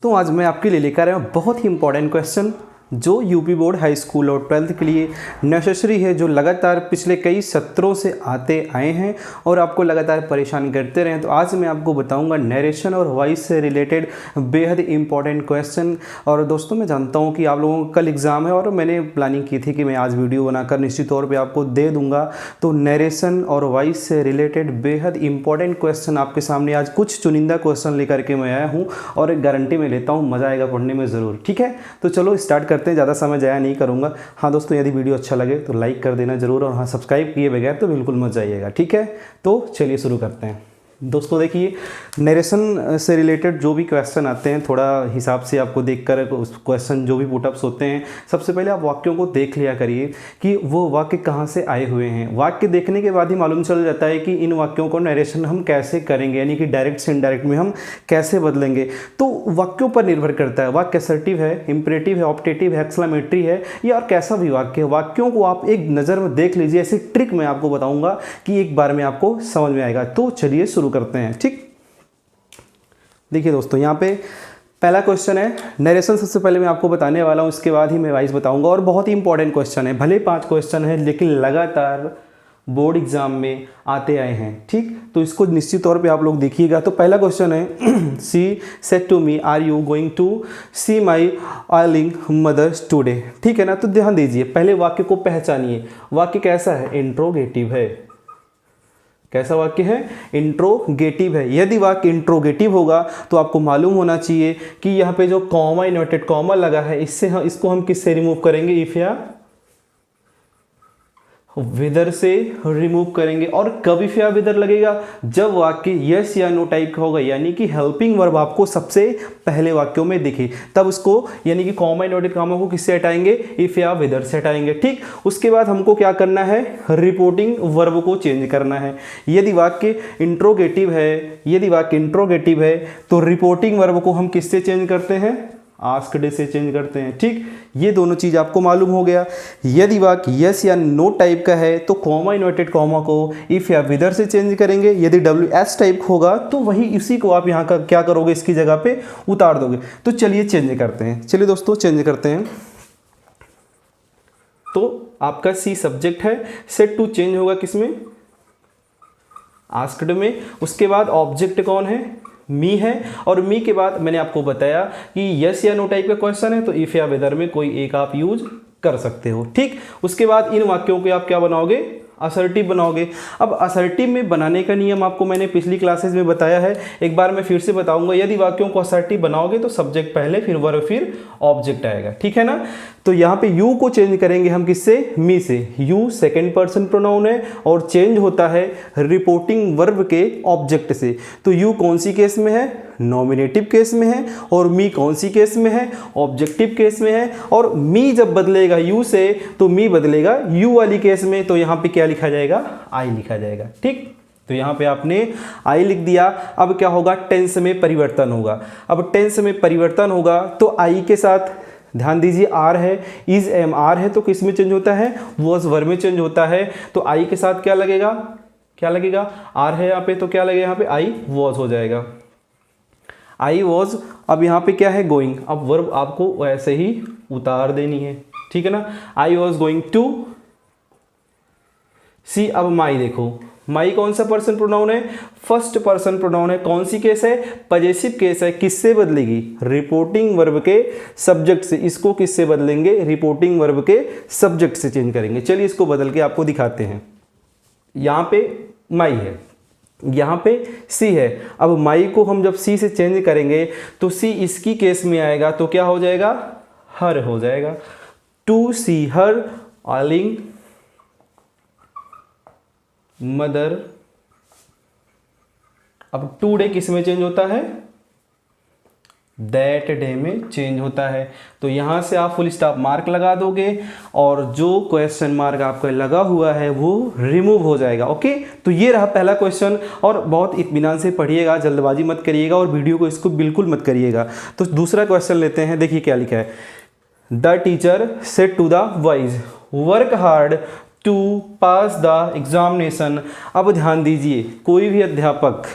तो आज मैं आपके लिए लेकर आया हूँ बहुत ही इंपॉर्टेंट क्वेश्चन जो यूपी बोर्ड हाई स्कूल और 12th के लिए नेसेसरी है, जो लगातार पिछले कई सत्रों से आते आए हैं और आपको लगातार परेशान करते रहे हैं। तो आज मैं आपको बताऊंगा नरेशन और वॉइस से रिलेटेड बेहद इंपॉर्टेंट क्वेश्चन। और दोस्तों, मैं जानता हूं कि आप लोगों का कल एग्ज़ाम है और मैंने प्लानिंग की थी कि मैं आज वीडियो बनाकर निश्चित तौर पर आपको दे दूँगा। तो नरेशन और वॉइस से रिलेटेड बेहद इंपॉर्टेंट क्वेश्चन आपके सामने आज कुछ चुनिंदा क्वेश्चन लेकर के मैं आया हूँ और एक गारंटी में लेता हूँ, मज़ा आएगा पढ़ने में ज़रूर। ठीक है, तो चलो स्टार्ट करते हैं, ज़्यादा समय जाया नहीं करूँगा। हाँ दोस्तों, यदि वीडियो अच्छा लगे तो लाइक कर देना ज़रूर, और हाँ सब्सक्राइब किए बगैर तो बिल्कुल मत जाइएगा। ठीक है, तो चलिए शुरू करते हैं। दोस्तों देखिए, नरेशन से रिलेटेड जो भी क्वेश्चन आते हैं थोड़ा हिसाब से आपको देखकर उस क्वेश्चन जो भी पुटअप्स होते हैं, सबसे पहले आप वाक्यों को देख लिया करिए कि वो वाक्य कहाँ से आए हुए हैं। वाक्य देखने के बाद ही मालूम चल जाता है कि इन वाक्यों को नरेशन हम कैसे करेंगे, यानी कि डायरेक्ट से इनडायरेक्ट में हम कैसे बदलेंगे। तो वाक्यों पर निर्भर करता है, वाक्य असर्टिव है, इंपरेटिव है, ऑप्टेटिव है, एक्सक्लेमेटरी है या और कैसा भी वाक्य है। वाक्यों को आप एक नज़र में देख लीजिए, ऐसी ट्रिक मैं आपको बताऊँगा कि एक बार में आपको समझ में आएगा। तो चलिए शुरू करते हैं। ठीक, देखिए दोस्तों, यहाँ पे पहला क्वेश्चन है नरेशन। सबसे पहले मैं आपको बताने वाला हूँ, इसके बाद ही मैं वाइस बताऊंगा, और बहुत ही इंपॉर्टेंट क्वेश्चन है। भले 5 क्वेश्चन है लेकिन लगातार बोर्ड एग्जाम में आते आए हैं। ठीक, तो इसको निश्चित तौर पे आप लोग देखिएगा। तो पहला क्वेश्चन है she said to me are you going to see my ailing mother's today. ठीक है ना, तो ध्यान दीजिए, पहले वाक्य को पहचानिए। वाक्य कैसा है? इंट्रोगेटिव है। कैसा वाक्य है? इंट्रोगेटिव है। यदि वाक्य इंट्रोगेटिव होगा तो आपको मालूम होना चाहिए कि यहाँ पे जो कॉमा, इन्वर्टेड कॉमा लगा है, इसको हम किससे रिमूव करेंगे? इफ या विदर से रिमूव करेंगे। और कब इफ या विदर लगेगा? जब वाक्य यस या नो टाइप का होगा, यानी कि हेल्पिंग वर्ब आपको सबसे पहले वाक्यों में दिखे, तब उसको यानी कि कॉमा, इन्वर्टेड कॉमा को किससे हटाएंगे? इफ या विदर से हटाएंगे। ठीक, उसके बाद हमको क्या करना है? रिपोर्टिंग वर्ब को चेंज करना है। यदि वाक्य इंट्रोगेटिव है तो रिपोर्टिंग वर्ब को हम किससे चेंज करते हैं? आस्क्ड से चेंज करते हैं। ठीक, ये दोनों चीज आपको मालूम हो गया। यदि वाक्य यस या नो टाइप का है तो कॉमा, इन्वर्टेड कॉमा को इफ या विदर से चेंज करेंगे। यदि WS टाइप होगा तो वही इसी को आप यहाँ का क्या करोगे? इसकी जगह पे उतार दोगे। तो चलिए चेंज करते हैं। चलिए दोस्तों चेंज करते हैं। तो आपका सी सब्जेक्ट है, सेड टू चेंज होगा किसमें? आस्क्ड में। उसके बाद ऑब्जेक्ट कौन है? मी है। और मी के बाद मैंने आपको बताया कि यस या नो टाइप का क्वेश्चन है तो इफ या वेदर में कोई एक आप यूज कर सकते हो। ठीक, उसके बाद इन वाक्यों को आप क्या बनाओगे? असर्टिव बनाओगे। अब असर्टिव में बनाने का नियम आपको मैंने पिछली क्लासेस में बताया है, एक बार मैं फिर से बताऊंगा। यदि वाक्यों को असर्टिव बनाओगे तो सब्जेक्ट पहले, फिर वर्ब, फिर ऑब्जेक्ट आएगा। ठीक है ना, तो यहाँ पे यू को चेंज करेंगे हम किससे? मी से। यू सेकंड पर्सन प्रोनाउन है और चेंज होता है रिपोर्टिंग वर्ब के ऑब्जेक्ट से। तो यू कौन सी केस में है? नॉमिनेटिव केस में है। और मी कौन सी केस में है? ऑब्जेक्टिव केस में है। और मी जब बदलेगा यू से तो मी बदलेगा यू वाली केस में। तो यहाँ पे क्या लिखा जाएगा? आई लिखा जाएगा। ठीक, तो यहाँ पे आपने आई लिख दिया। अब क्या होगा? टेंस में परिवर्तन होगा। अब टेंस में परिवर्तन होगा तो आई के साथ ध्यान दीजिए, आर है, इज एम आर है तो किस में चेंज होता है? वॉज वर्ब में चेंज होता है। तो आई के साथ क्या लगेगा? क्या लगेगा? आर है यहाँ पे, तो क्या लगेगा? यहाँ पे आई वॉज हो जाएगा। I was. अब यहाँ पे क्या है? गोइंग। अब वर्ब आपको ऐसे ही उतार देनी है। ठीक है ना, आई वॉज गोइंग टू सी। अब माई देखो, माई कौन सा पर्सन प्रोनाउन है? फर्स्ट पर्सन प्रोनाउन है। कौन सी केस है? पजेसिव केस है। किससे बदलेगी? रिपोर्टिंग वर्ब के सब्जेक्ट से। इसको किससे बदलेंगे? रिपोर्टिंग वर्ब के सब्जेक्ट से चेंज करेंगे। चलिए इसको बदल के आपको दिखाते हैं। यहाँ पे माई है, यहाँ पे सी है। अब माई को हम जब सी से चेंज करेंगे तो सी इसकी केस में आएगा तो क्या हो जाएगा? हर हो जाएगा। To see her ailing mother. अब टू डे किस में चेंज होता है? दैट डे में चेंज होता है। तो यहां से आप फुल स्टॉप मार्क लगा दोगे और जो क्वेश्चन मार्क आपका लगा हुआ है वो रिमूव हो जाएगा। ओके, तो ये रहा पहला क्वेश्चन। और बहुत इत्मीनान से पढ़िएगा, जल्दबाजी मत करिएगा और वीडियो को इसको बिल्कुल मत करिएगा। तो दूसरा क्वेश्चन लेते हैं। देखिए क्या लिखा है? The teacher said to the boys work hard to pass the examination. अब ध्यान दीजिए, कोई भी अध्यापक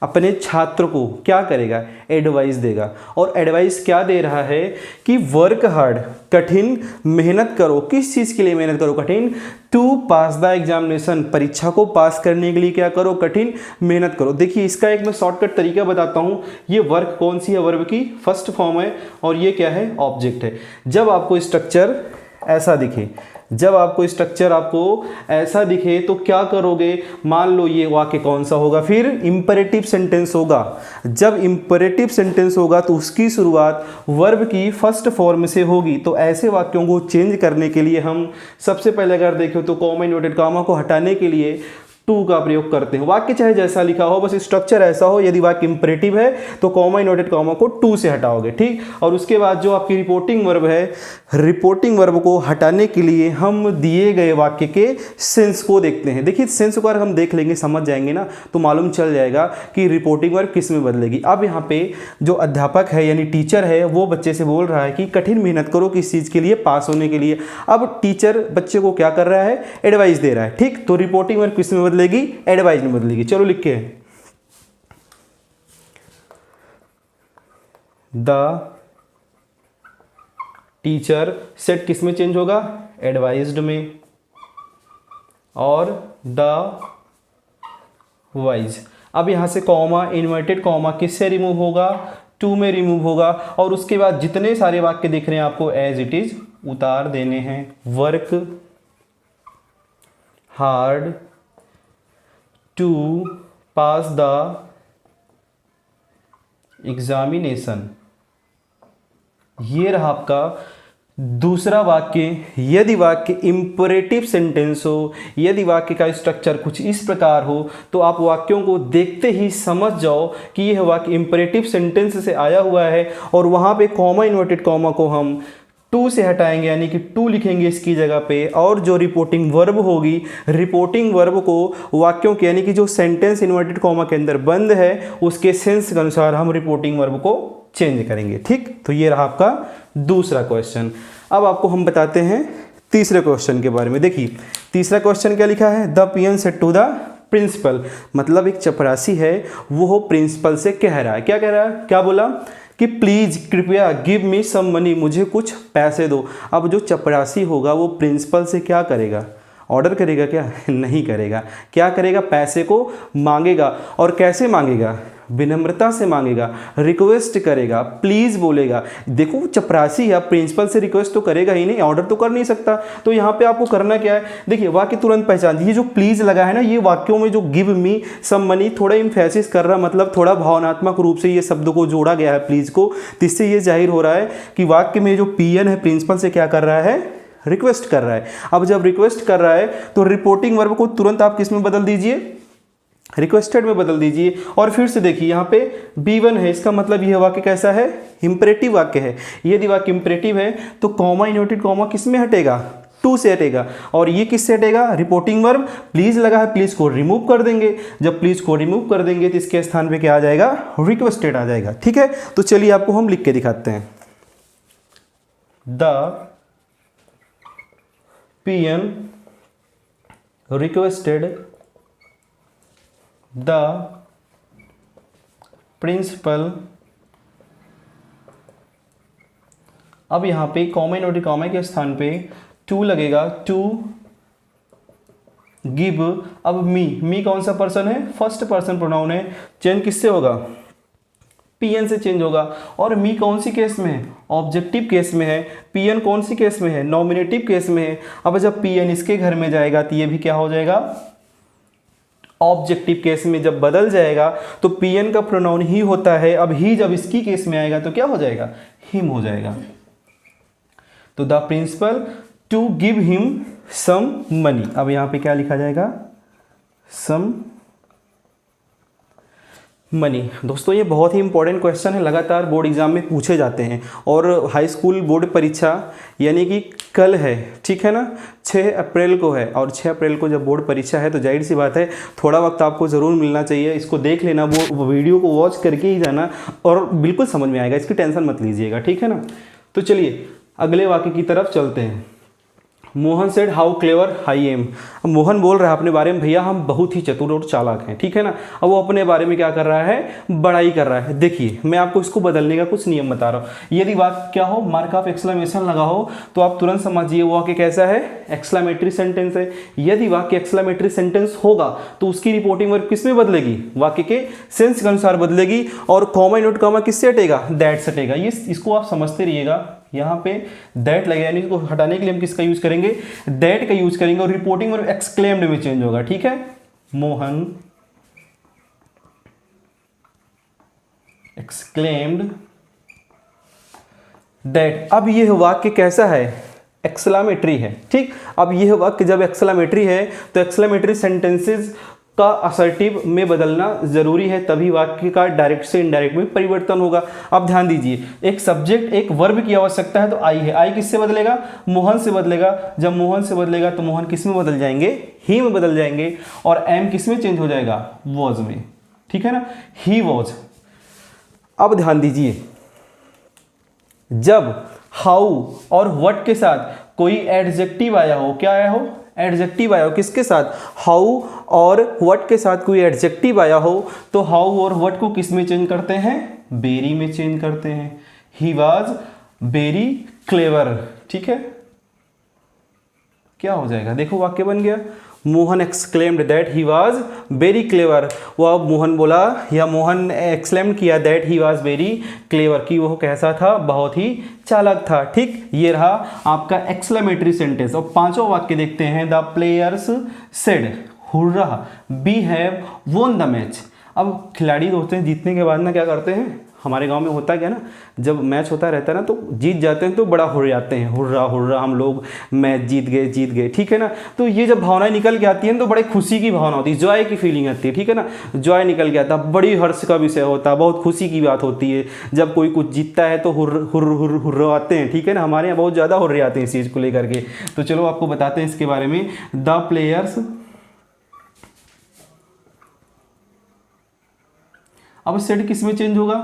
अपने छात्र को क्या करेगा, एडवाइस देगा। और एडवाइस क्या दे रहा है कि वर्क हार्ड, कठिन मेहनत करो। किस चीज़ के लिए मेहनत करो, कठिन, टू पास द एग्जामिनेशन, परीक्षा को पास करने के लिए क्या करो, कठिन मेहनत करो। देखिए इसका एक मैं शॉर्टकट तरीका बताता हूँ। ये वर्क कौन सी है, वर्ब की फर्स्ट फॉर्म है और ये क्या है, ऑब्जेक्ट है। जब आपको स्ट्रक्चर ऐसा दिखे, जब आपको स्ट्रक्चर आपको ऐसा दिखे तो क्या करोगे, मान लो ये वाक्य कौन सा होगा, फिर इंपेरेटिव सेंटेंस होगा। जब इंपेरेटिव सेंटेंस होगा तो उसकी शुरुआत वर्ब की फर्स्ट फॉर्म से होगी। तो ऐसे वाक्यों को चेंज करने के लिए हम सबसे पहले अगर देखें तो कॉमा इन्वर्टेड कॉमा को हटाने के लिए टू का प्रयोग करते हैं। वाक्य चाहे जैसा लिखा हो, बस स्ट्रक्चर ऐसा हो। यदि वाक्य इंपेरेटिव है तो कॉमा इन्वर्टेड कॉमा को टू से हटाओगे, ठीक। और उसके बाद जो आपकी रिपोर्टिंग वर्ब है, रिपोर्टिंग वर्ब को हटाने के लिए हम दिए गए वाक्य के सेंस को देखते हैं। देखिए सेंस को अगर हम देख लेंगे, समझ जाएंगे ना, तो मालूम चल जाएगा कि रिपोर्टिंग वर्ब किस में बदलेगी। अब यहाँ पे जो अध्यापक है यानी टीचर है, वो बच्चे से बोल रहा है कि कठिन मेहनत करो किस चीज़ के लिए, पास होने के लिए। अब टीचर बच्चे को क्या कर रहा है, एडवाइस दे रहा है, ठीक। तो रिपोर्टिंग वर्ब किस में बदलेगी, एडवाइस में बदलेगी। चलो लिख के, द टीचर सेट किस में चेंज होगा, एडवाइज्ड में, और द वाइज। अब यहां से कॉमा, इन्वर्टेड कॉमा किससे रिमूव होगा, टू में रिमूव होगा। और उसके बाद जितने सारे वाक्य दिख रहे हैं आपको एज इट इज उतार देने हैं। Work hard to pass the examination, ये रहा आपका दूसरा वाक्य। यदि वाक्य इंपेरेटिव सेंटेंस हो, यदि वाक्य का स्ट्रक्चर कुछ इस प्रकार हो, तो आप वाक्यों को देखते ही समझ जाओ कि यह वाक्य इंपेरेटिव सेंटेंस से आया हुआ है। और वहाँ पे कॉमा इन्वर्टेड कॉमा को हम टू से हटाएंगे, यानी कि टू लिखेंगे इसकी जगह पे। और जो रिपोर्टिंग वर्ब होगी, रिपोर्टिंग वर्ब को वाक्यों के यानी कि जो सेंटेंस इन्वर्टेड कॉमा के अंदर बंद है उसके सेंस के अनुसार हम रिपोर्टिंग वर्ब को चेंज करेंगे, ठीक। तो ये रहा आपका दूसरा क्वेश्चन। अब आपको हम बताते हैं तीसरे क्वेश्चन के बारे में। देखिए तीसरा क्वेश्चन क्या लिखा है, the peon said to the principal, मतलब एक चपरासी है वो प्रिंसिपल से कह रहा है, क्या कह रहा है, क्या बोला कि प्लीज़ कृपया गिव मी सम मनी, मुझे कुछ पैसे दो। अब जो चपरासी होगा वो प्रिंसिपल से क्या करेगा, ऑर्डर करेगा क्या, नहीं करेगा। क्या करेगा, पैसे को मांगेगा। और कैसे मांगेगा, विनम्रता से मांगेगा, रिक्वेस्ट करेगा, प्लीज़ बोलेगा। देखो चपरासी या प्रिंसिपल से रिक्वेस्ट तो करेगा ही नहीं, ऑर्डर तो कर नहीं सकता। तो यहाँ पे आपको करना क्या है, देखिए वाक्य तुरंत पहचान दीजिए। जो प्लीज़ लगा है ना, ये वाक्यों में जो गिव मी सम मनी थोड़ा इम्फेसिस कर रहा, मतलब थोड़ा भावनात्मक रूप से ये शब्द को जोड़ा गया है प्लीज़ को। जिससे ये जाहिर हो रहा है कि वाक्य में जो पीएन है प्रिंसिपल से क्या कर रहा है, रिक्वेस्ट कर रहा है। अब जब रिक्वेस्ट कर रहा है तो रिपोर्टिंग वर्ब को तुरंत आप किस में बदल दीजिए, रिक्वेस्टेड में बदल दीजिए। और फिर से देखिए यहाँ पे B1 है, इसका मतलब यह वाक्य कैसा है, इंपेरेटिव वाक्य है। यदि वाक्य इंपेरेटिव है तो कॉमा इन्वर्टेड कॉमा किस में हटेगा, टू से हटेगा। और ये किससे हटेगा, रिपोर्टिंग वर्ब प्लीज लगा है, प्लीज को रिमूव कर देंगे। जब प्लीज को रिमूव कर देंगे तो इसके स्थान पे क्या आ जाएगा, रिक्वेस्टेड आ जाएगा, ठीक है। तो चलिए आपको हम लिख के दिखाते हैं, the peon requested the principal. अब यहां पे कॉमा इन्वर्टेड कॉमा के स्थान पे टू लगेगा, टू गिव। अब मी कौन सा पर्सन है, फर्स्ट पर्सन प्रोनाउन है, चेंज किससे होगा, पीएन से चेंज होगा। और मी कौन सी केस में है, ऑब्जेक्टिव केस में है। पीएन कौन सी केस में है, नॉमिनेटिव केस में है। अब जब पीएन इसके घर में जाएगा तो ये भी क्या हो जाएगा, ऑब्जेक्टिव केस में जब बदल जाएगा तो पीएन का प्रोनाउन ही होता है। अब ही जब इसकी केस में आएगा तो क्या हो जाएगा, हिम हो जाएगा। तो the principal to give him some money. अब यहां पे क्या लिखा जाएगा, सम मनी। दोस्तों ये बहुत ही इंपॉर्टेंट क्वेश्चन है, लगातार बोर्ड एग्जाम में पूछे जाते हैं। और हाई स्कूल बोर्ड परीक्षा यानी कि कल है, ठीक है ना, 6 अप्रैल को है। और 6 अप्रैल को जब बोर्ड परीक्षा है तो जाहिर सी बात है थोड़ा वक्त आपको ज़रूर मिलना चाहिए। इसको देख लेना, वो वीडियो को वॉच करके ही जाना और बिल्कुल समझ में आएगा, इसकी टेंशन मत लीजिएगा, ठीक है ना। तो चलिए अगले वाक्य की तरफ चलते हैं। Mohan said how clever I am. अब मोहन बोल रहा है अपने बारे में, भैया हम बहुत ही चतुर और चालाक हैं, ठीक है ना। अब वो अपने बारे में क्या कर रहा है, बड़ाई कर रहा है। देखिए मैं आपको इसको बदलने का कुछ नियम बता रहा हूँ। यदि वाक्य क्या हो, मार्क ऑफ एक्सक्लेमेशन लगा हो, तो आप तुरंत समझिए वो वाक्य कैसा है, एक्सक्लेमेटरी सेंटेंस है। यदि वाक्य एक्सक्लेमेटरी सेंटेंस होगा तो उसकी रिपोर्टिंग वर्ब किस में बदलेगी, वाक्य के सेंस के अनुसार बदलेगी, और कॉमा नोट कॉमा किससे हटेगा, दैट से हटेगा। ये इसको आप समझते रहिएगा। यहाँ पे दैट लगेगा, यानी इसको हटाने के लिए हम किसका यूज करेंगे, दैट का यूज करेंगे, और रिपोर्टिंग वर्ब एक्सक्लेम्ड में चेंज होगा, ठीक है। Mohan exclaimed that. अब यह वाक्य कैसा है, एक्सक्लेमेटरी है, ठीक। अब यह वाक्य जब एक्सक्लेमेटरी है तो एक्सक्लेमेटरी सेंटेंसेस का असर्टिव में बदलना जरूरी है, तभी वाक्य का डायरेक्ट से इनडायरेक्ट में परिवर्तन होगा। अब ध्यान दीजिए, एक सब्जेक्ट एक वर्ब की आवश्यकता है तो आई है, आई किससे बदलेगा, मोहन से बदलेगा। जब मोहन से बदलेगा तो मोहन किस में बदल जाएंगे, ही में बदल जाएंगे, और एम किस में चेंज हो जाएगा, वॉज में, ठीक है ना, ही वॉज। अब ध्यान दीजिए, जब हाउ और व्हाट के साथ कोई एडजेक्टिव आया हो, क्या आया हो, एडजेक्टिव आया हो, किसके साथ, हाउ और व्हाट के साथ कोई एडजेक्टिव आया हो, तो हाउ और व्हाट को किस में चेंज करते हैं, वेरी में चेंज करते हैं। ही वॉज वेरी क्लेवर, ठीक है। क्या हो जाएगा, देखो वाक्य बन गया, Mohan exclaimed that he was very clever. वह मोहन बोला या मोहन एक्सक्लेम किया that he was very clever, कि वह कैसा था, बहुत ही चालाक था, ठीक। ये रहा आपका एक्सक्लेमेटरी सेंटेंस। और पांचों वाक्य देखते हैं। The players said hurrah we have won the match. अब खिलाड़ी होते हैं, जीतने के बाद ना क्या करते हैं, हमारे गांव में होता क्या ना, जब मैच होता रहता है ना तो जीत जाते हैं तो बड़ा हुर्राते हैं, हुर्रा हुर्रा हम लोग मैच जीत गए, ठीक है ना। तो ये जब भावनाएं निकल के आती हैं तो बड़े खुशी की भावना होती है, जॉय की फीलिंग आती है, ठीक है ना। जॉय निकल के आता है, बड़ी हर्ष का विषय होता है, बहुत खुशी की बात होती है। जब कोई कुछ जीतता है तो हुर्राते हैं, ठीक है ना। हमारे यहाँ बहुत ज़्यादा हुर्राते हैं इस चीज़ को लेकर के। तो चलो आपको बताते हैं इसके बारे में। द प्लेयर्स, अब सेड किस में चेंज होगा,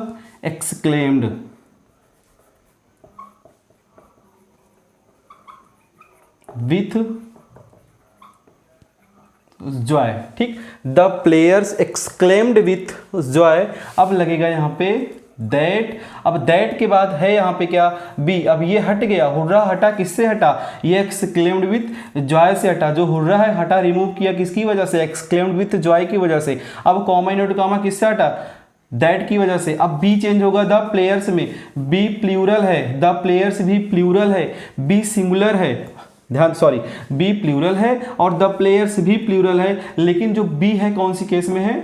एक्सक्लेम्ड, विथ जॉय, ठीक। The players exclaimed with Joy. अब लगेगा यहाँ पे दैट। अब दैट के बाद है यहाँ पे क्या, बी। अब ये हट गया, हुर्रा हटा, किससे हटा, ये एक्सक्लेम्ड विथ जॉय से हटा। जो हुर्रा है हटा, रिमूव किया किसकी वजह से, एक्सक्लेम्ड विथ जॉय की वजह से। अब कॉमा नोट कॉमा किससे हटा, दैट की वजह से। अब बी चेंज होगा द प्लेयर्स में, बी प्लूरल है, द प्लेयर्स भी प्लूरल है, बी सिंगुलर है, ध्यान सॉरी, बी प्लूरल है और द प्लेयर्स भी प्लूरल है। लेकिन जो बी है कौन सी केस में है,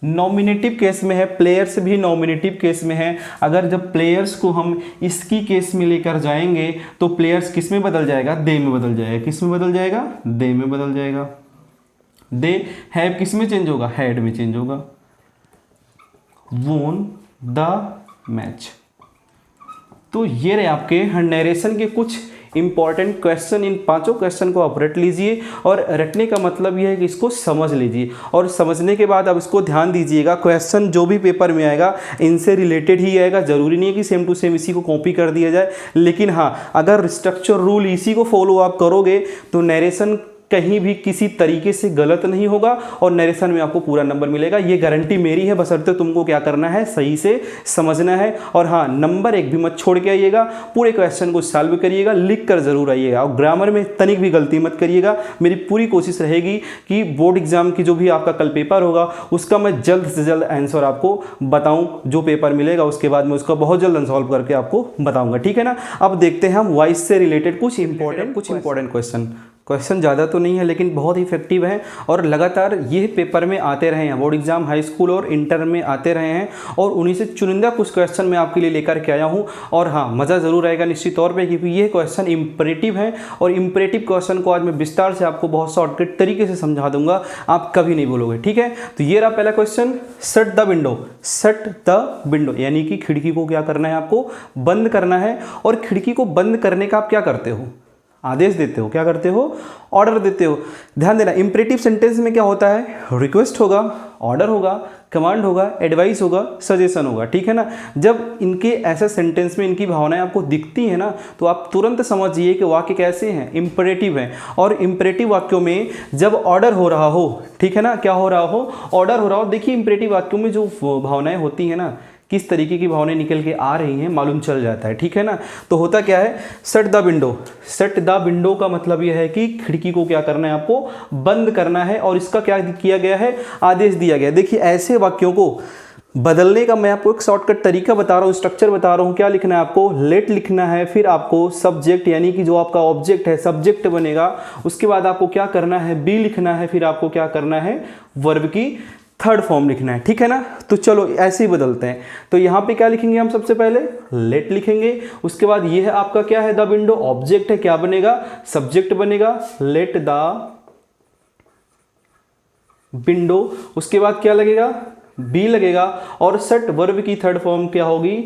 नॉमिनेटिव केस में है, प्लेयर्स भी नॉमिनेटिव केस में है। अगर जब प्लेयर्स को हम इसकी केस में लेकर जाएंगे तो प्लेयर्स किस में बदल जाएगा, दे में बदल जाएगा। किस में बदल जाएगा, दे में बदल जाएगा। दे हैव किस में चेंज होगा, हैड में चेंज होगा। वोन द मैच। तो ये रहे आपके नरेशन के कुछ इंपॉर्टेंट क्वेश्चन। इन पांचों क्वेश्चन को आप रट लीजिए, और रटने का मतलब यह है कि इसको समझ लीजिए, और समझने के बाद अब इसको ध्यान दीजिएगा। क्वेश्चन जो भी पेपर में आएगा इनसे रिलेटेड ही आएगा, जरूरी नहीं है कि सेम टू सेम इसी को कॉपी कर दिया जाए। लेकिन हाँ, अगर स्ट्रक्चर रूल इसी को फॉलो आप करोगे तो नरेशन कहीं भी किसी तरीके से गलत नहीं होगा और नरेशन में आपको पूरा नंबर मिलेगा। ये गारंटी मेरी है, बशर्ते तुमको क्या करना है, सही से समझना है। और हाँ, नंबर एक भी मत छोड़ के आइएगा, पूरे क्वेश्चन को सॉल्व करिएगा, लिख कर जरूर आइएगा, और ग्रामर में तनिक भी गलती मत करिएगा। मेरी पूरी कोशिश रहेगी कि बोर्ड एग्जाम की जो भी आपका कल पेपर होगा उसका मैं जल्द से जल्द आंसर आपको बताऊं। जो पेपर मिलेगा उसके बाद मैं उसका बहुत जल्द सॉल्व करके आपको बताऊंगा, ठीक है ना। अब देखते हैं हम वॉइस से रिलेटेड कुछ इंपॉर्टेंट क्वेश्चन ज़्यादा तो नहीं है लेकिन बहुत इफेक्टिव है, और लगातार ये पेपर में आते रहे हैं, बोर्ड एग्जाम हाई स्कूल और इंटर में आते रहे हैं, और उन्हीं से चुनिंदा कुछ क्वेश्चन मैं आपके लिए लेकर के आया हूँ। और हाँ, मज़ा ज़रूर आएगा निश्चित तौर पे, क्योंकि ये क्वेश्चन इंपरेटिव है, और इंपरेटिव क्वेश्चन को आज मैं विस्तार से आपको बहुत शॉर्टकट तरीके से समझा दूंगा, आप कभी नहीं बोलोगे, ठीक है। तो ये रहा पहला question, shut the window. Shut the window यानी कि खिड़की को क्या करना है, आपको बंद करना है। और खिड़की को बंद करने का आप क्या करते हो, आदेश देते हो, क्या करते हो, ऑर्डर देते हो। ध्यान देना, इंपरेटिव सेंटेंस में क्या होता है, रिक्वेस्ट होगा, ऑर्डर होगा, कमांड होगा, एडवाइस होगा, सजेशन होगा, ठीक है ना। जब इनके ऐसे सेंटेंस में इनकी भावनाएं आपको दिखती हैं ना, तो आप तुरंत समझिए कि वाक्य कैसे हैं, इंपरेटिव हैं। और इंपरेटिव वाक्यों में जब ऑर्डर हो रहा हो, ठीक है ना, क्या हो रहा हो, ऑर्डर हो रहा हो। देखिए इंपरेटिव वाक्यों में जो भावनाएं होती हैं ना, किस तरीके की भावनाएं निकल के आ रही हैं मालूम चल जाता है, ठीक है ना। तो होता क्या है, shut the window. Shut the window का मतलब यह है कि खिड़की को क्या करना है, आपको बंद करना है। और इसका क्या किया गया है, आदेश दिया गया है। देखिए ऐसे वाक्यों को बदलने का मैं आपको एक शॉर्टकट तरीका बता रहा हूँ, स्ट्रक्चर बता रहा हूँ। क्या लिखना है आपको, लेट लिखना है, फिर आपको सब्जेक्ट यानी कि जो आपका ऑब्जेक्ट है सब्जेक्ट बनेगा। उसके बाद आपको क्या करना है, बी लिखना है, फिर आपको क्या करना है, वर्ब की थर्ड फॉर्म लिखना है, ठीक है ना। तो चलो ऐसे ही बदलते हैं। तो यहाँ पे क्या लिखेंगे हम, सबसे पहले लेट लिखेंगे। उसके बाद ये है आपका क्या है, द विंडो, ऑब्जेक्ट है, क्या बनेगा, सब्जेक्ट बनेगा, लेट द विंडो। उसके बाद क्या लगेगा, बी लगेगा। और शट वर्ब की थर्ड फॉर्म क्या होगी,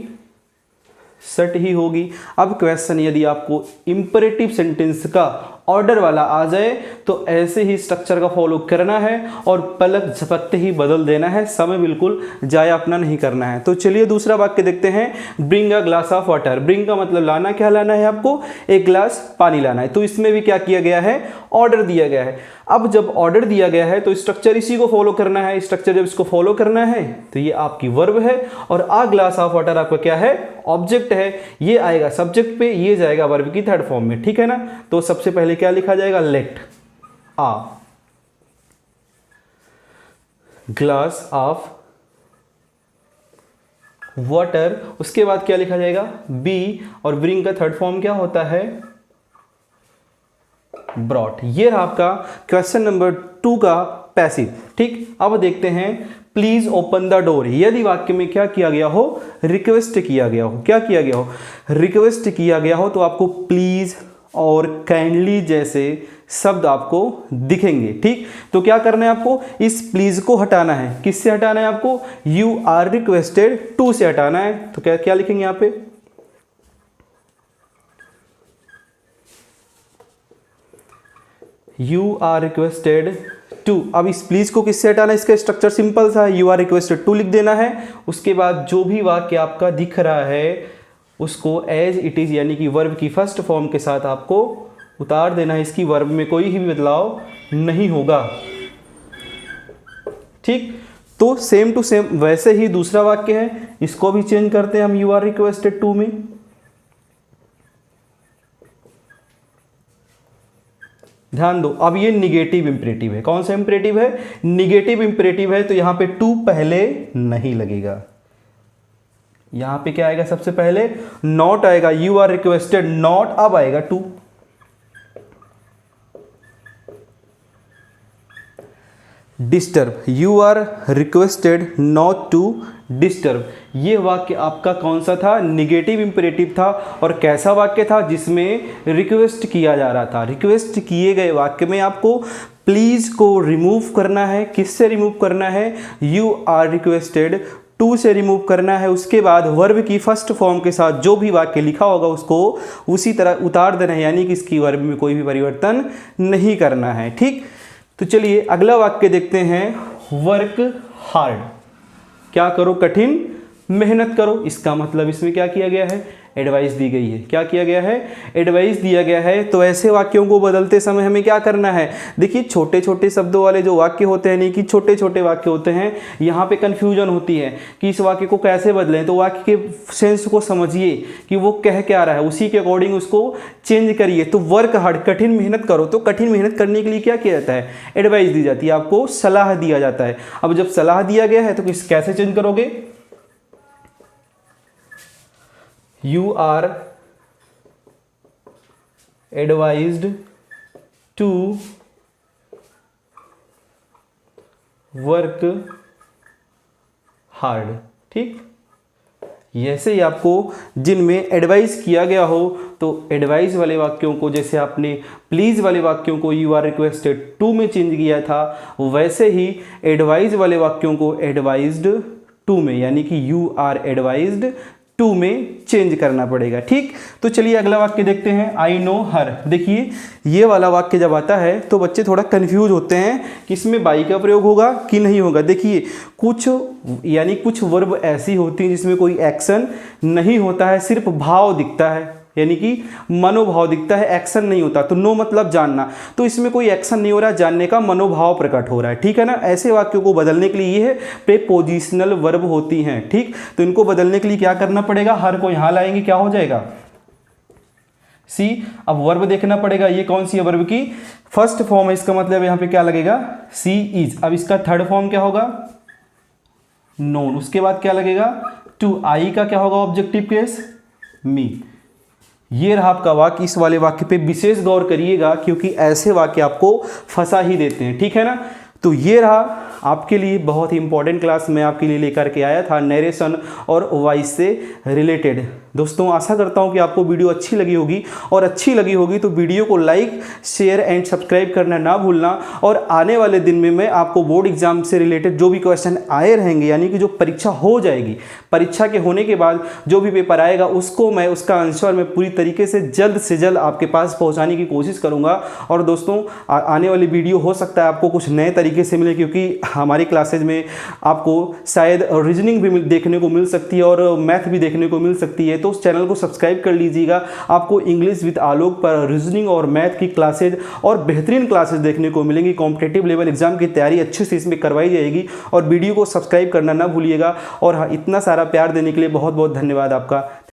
शट ही होगी। अब क्वेश्चन, यदि आपको इंपरेटिव सेंटेंस का ऑर्डर वाला आ जाए तो ऐसे ही स्ट्रक्चर का फॉलो करना है और पलक झपकते ही बदल देना है, समय बिल्कुल जाया अपना नहीं करना है। तो चलिए दूसरा वाक्य देखते हैं, bring a glass of water. Bring का मतलब लाना, क्या लाना है आपको, एक ग्लास पानी लाना है। तो इसमें भी क्या किया गया है, ऑर्डर दिया गया है। अब जब ऑर्डर दिया गया है तो स्ट्रक्चर इसी को फॉलो करना है। स्ट्रक्चर जब इसको फॉलो करना है तो ये आपकी वर्ब है और आ ग्लास ऑफ वाटर आपका क्या है, ऑब्जेक्ट है। ये आएगा सब्जेक्ट पे, ये जाएगा वर्ब की थर्ड फॉर्म में, ठीक है ना। तो सबसे पहले क्या लिखा जाएगा, let a glass of water. उसके बाद क्या लिखा जाएगा, बी। और ब्रिंग का थर्ड फॉर्म क्या होता है, ब्रॉट। ये रहा आपका क्वेश्चन नंबर 2 का पैसिव, ठीक। अब देखते हैं, प्लीज ओपन द डोर। यदि वाक्य में क्या किया गया हो, रिक्वेस्ट किया गया हो, क्या किया गया हो, रिक्वेस्ट किया गया हो, तो आपको प्लीज और काइंडली जैसे शब्द आपको दिखेंगे, ठीक। तो क्या करना है आपको, इस प्लीज को हटाना है। किससे हटाना है आपको, यू आर रिक्वेस्टेड टू से हटाना है। तो क्या क्या लिखेंगे यहाँ पे, यू आर रिक्वेस्टेड टू। अब इस प्लीज को किससे हटाना है, इसका स्ट्रक्चर सिंपल सा है, यू आर रिक्वेस्टेड टू लिख देना है। उसके बाद जो भी वाक्य आपका दिख रहा है उसको एज इट इज यानी कि वर्ब की फर्स्ट फॉर्म के साथ आपको उतार देना है। इसकी वर्ब में कोई भी बदलाव नहीं होगा, ठीक। तो सेम टू सेम वैसे ही दूसरा वाक्य है, इसको भी चेंज करते हैं हम यू आर रिक्वेस्टेड टू में। ध्यान दो, अब ये निगेटिव इंपरेटिव है। कौन सा इंपरेटिव है, निगेटिव इंपरेटिव है। तो यहां पे टू पहले नहीं लगेगा। यहां पे क्या आएगा, सबसे पहले नॉट आएगा, यू आर रिक्वेस्टेड नॉट, अब आएगा to. Disturb, you are requested not to disturb. ये वाक्य आपका कौन सा था, निगेटिव इंपरेटिव था। और कैसा वाक्य था, जिसमें रिक्वेस्ट किया जा रहा था। रिक्वेस्ट किए गए वाक्य में आपको प्लीज को रिमूव करना है। किससे रिमूव करना है, यू आर रिक्वेस्टेड टू से रिमूव करना है। उसके बाद वर्ब की फर्स्ट फॉर्म के साथ जो भी वाक्य लिखा होगा उसको उसी तरह उतार देना है, यानी कि इसकी वर्ब में कोई भी परिवर्तन नहीं करना है, ठीक। तो चलिए अगला वाक्य देखते हैं, वर्क हार्ड। क्या करो, कठिन मेहनत करो। इसका मतलब इसमें क्या किया गया है, एडवाइस दी गई है। क्या किया गया है, एडवाइस दिया गया है। तो ऐसे वाक्यों को बदलते समय हमें क्या करना है, देखिए छोटे छोटे शब्दों वाले जो वाक्य होते हैं, नहीं कि छोटे छोटे वाक्य होते हैं, यहाँ पे कंफ्यूजन होती है कि इस वाक्य को कैसे बदलें। तो वाक्य के सेंस को समझिए कि वो कह क्या रहा है, उसी के अकॉर्डिंग उसको चेंज करिए। तो वर्क हार्ड, कठिन मेहनत करो। तो कठिन मेहनत करने के लिए क्या किया जाता है, एडवाइस दी जाती है, आपको सलाह दिया जाता है। अब जब सलाह दिया गया है तो कैसे चेंज करोगे, you are advised to work hard, ठीक। ऐसे ही आपको जिनमें एडवाइस किया गया हो तो एडवाइस वाले वाक्यों को, जैसे आपने प्लीज वाले वाक्यों को यू आर रिक्वेस्टेड टू में चेंज किया था, वैसे ही एडवाइस वाले वाक्यों को एडवाइज्ड टू में, यानी कि यू आर एडवाइज्ड टू में चेंज करना पड़ेगा। ठीक, तो चलिए अगला वाक्य देखते हैं, आई नो हर। देखिए ये वाला वाक्य जब आता है तो बच्चे थोड़ा कंफ्यूज होते हैं कि इसमें बाई का प्रयोग होगा कि नहीं होगा। देखिए कुछ वर्ब ऐसी होती हैं जिसमें कोई एक्शन नहीं होता है, सिर्फ भाव दिखता है, यानी कि मनोभाव दिखता है, एक्शन नहीं होता। तो नो मतलब जानना, तो इसमें कोई एक्शन नहीं हो रहा है, जानने का मनोभाव प्रकट हो रहा है। ठीक है ना, ऐसे वाक्यों को बदलने के लिए ये है प्रीपोजिशनल वर्ब होती हैं। ठीक, तो इनको बदलने के लिए क्या करना पड़ेगा, हर को यहां लाएंगे, क्या हो जाएगा सी। अब वर्ब देखना पड़ेगा, ये कौन सी है वर्ब की फर्स्ट फॉर्म है, इसका मतलब यहां पे क्या लगेगा सी इज। अब इसका थर्ड फॉर्म क्या होगा नोन, उसके बाद क्या लगेगा टू, आई का क्या होगा ऑब्जेक्टिव केस मी। ये रहा आपका वाक्य। इस वाले वाक्य पे विशेष गौर करिएगा क्योंकि ऐसे वाक्य आपको फंसा ही देते हैं। ठीक है ना, तो ये रहा आपके लिए बहुत ही इंपॉर्टेंट क्लास मैं आपके लिए लेकर के आया था, नरेशन और वॉइस से रिलेटेड। दोस्तों आशा करता हूँ कि आपको वीडियो अच्छी लगी होगी, और अच्छी लगी होगी तो वीडियो को लाइक शेयर एंड सब्सक्राइब करना ना भूलना। और आने वाले दिन में मैं आपको बोर्ड एग्जाम से रिलेटेड जो भी क्वेश्चन आए रहेंगे, यानी कि जो परीक्षा हो जाएगी, परीक्षा के होने के बाद जो भी पेपर आएगा उसको मैं उसका आंसर मैं पूरी तरीके से जल्द आपके पास पहुँचाने की कोशिश करूँगा। और दोस्तों आने वाली वीडियो हो सकता है आपको कुछ नए तरीके से मिले, क्योंकि हमारी क्लासेज में आपको शायद रीजनिंग भी देखने को मिल सकती है और मैथ भी देखने को मिल सकती है। तो उस चैनल को सब्सक्राइब कर लीजिएगा, आपको इंग्लिश विद आलोक पर रीजनिंग और मैथ की क्लासेज और बेहतरीन क्लासेज देखने को मिलेंगी। कॉम्पिटिटिव लेवल एग्जाम की तैयारी अच्छे से इसमें करवाई जाएगी। और वीडियो को सब्सक्राइब करना ना भूलिएगा। और हाँ, इतना सारा प्यार देने के लिए बहुत बहुत धन्यवाद आपका।